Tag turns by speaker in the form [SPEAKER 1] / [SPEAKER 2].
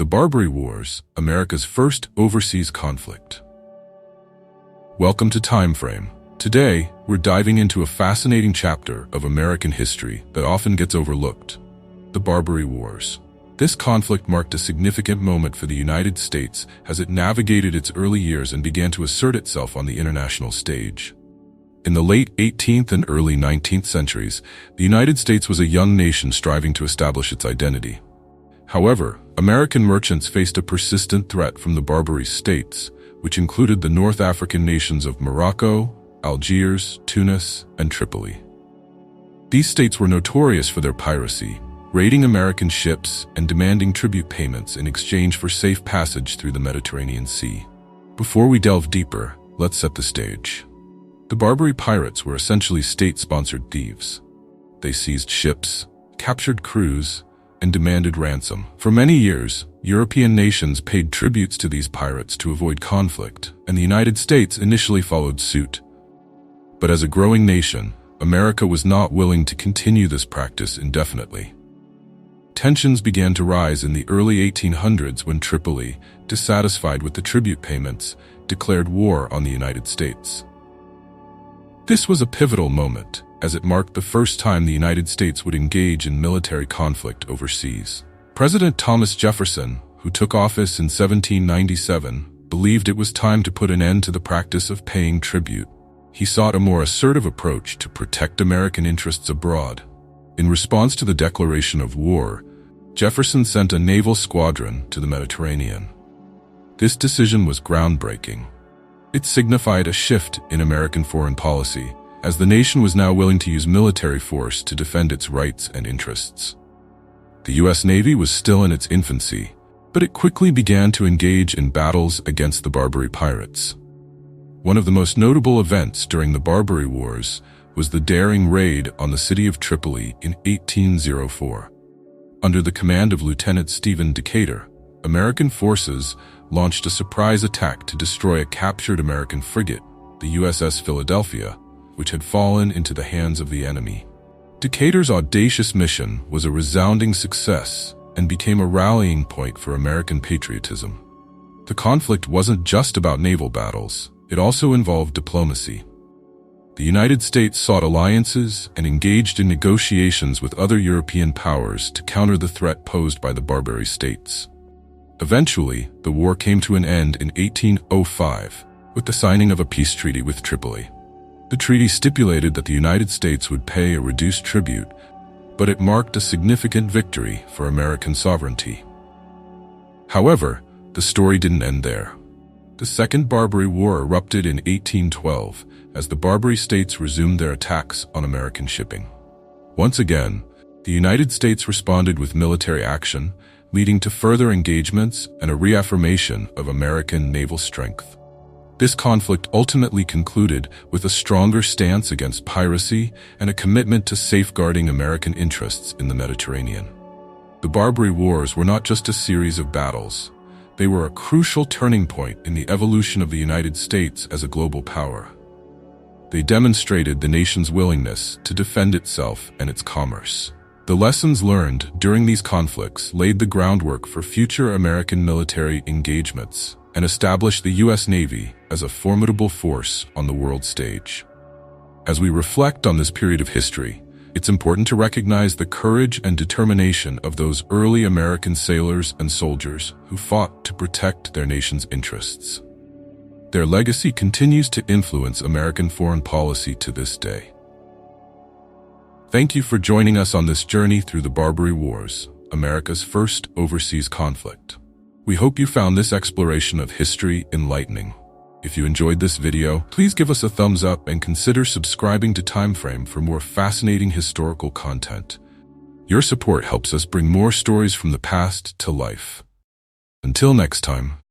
[SPEAKER 1] The Barbary Wars, America's first overseas conflict. Welcome to TimeFrame. Today, we're diving into a fascinating chapter of American history that often gets overlooked: the Barbary Wars. This conflict marked a significant moment for the United States as it navigated its early years and began to assert itself on the international stage. In the late 18th and early 19th centuries, the United States was a young nation striving to establish its identity. However, American merchants faced a persistent threat from the Barbary states, which included the North African nations of Morocco, Algiers, Tunis, and Tripoli. These states were notorious for their piracy, raiding American ships and demanding tribute payments in exchange for safe passage through the Mediterranean Sea. Before we delve deeper, let's set the stage. The Barbary pirates were essentially state-sponsored thieves. They seized ships, captured crews, and demanded ransom. For many years, European nations paid tributes to these pirates to avoid conflict, and the United States initially followed suit. But as a growing nation, America was not willing to continue this practice indefinitely. Tensions began to rise in the early 1800s when Tripoli, dissatisfied with the tribute payments, declared war on the United States. This was a pivotal moment, as it marked the first time the United States would engage in military conflict overseas. President Thomas Jefferson, who took office in 1797, believed it was time to put an end to the practice of paying tribute. He sought a more assertive approach to protect American interests abroad. In response to the declaration of war, Jefferson sent a naval squadron to the Mediterranean. This decision was groundbreaking. It signified a shift in American foreign policy, as the nation was now willing to use military force to defend its rights and interests. The U.S. Navy was still in its infancy, but it quickly began to engage in battles against the Barbary pirates. One of the most notable events during the Barbary Wars was the daring raid on the city of Tripoli in 1804. Under the command of Lieutenant Stephen Decatur, American forces launched a surprise attack to destroy a captured American frigate, the USS Philadelphia, which had fallen into the hands of the enemy. Decatur's audacious mission was a resounding success and became a rallying point for American patriotism. The conflict wasn't just about naval battles, it also involved diplomacy. The United States sought alliances and engaged in negotiations with other European powers to counter the threat posed by the Barbary states. Eventually, the war came to an end in 1805 with the signing of a peace treaty with Tripoli. The treaty stipulated that the United States would pay a reduced tribute, but it marked a significant victory for American sovereignty. However, the story didn't end there. The Second Barbary War erupted in 1812 as the Barbary states resumed their attacks on American shipping. Once again, the United States responded with military action, leading to further engagements and a reaffirmation of American naval strength. This conflict ultimately concluded with a stronger stance against piracy and a commitment to safeguarding American interests in the Mediterranean. The Barbary Wars were not just a series of battles. They were a crucial turning point in the evolution of the United States as a global power. They demonstrated the nation's willingness to defend itself and its commerce. The lessons learned during these conflicts laid the groundwork for future American military engagements and established the U.S. Navy as a formidable force on the world stage. As we reflect on this period of history, it's important to recognize the courage and determination of those early American sailors and soldiers who fought to protect their nation's interests. Their legacy continues to influence American foreign policy to this day. Thank you for joining us on this journey through the Barbary Wars, America's first overseas conflict. We hope you found this exploration of history enlightening. If you enjoyed this video, please give us a thumbs up and consider subscribing to TimeFrame for more fascinating historical content. Your support helps us bring more stories from the past to life. Until next time.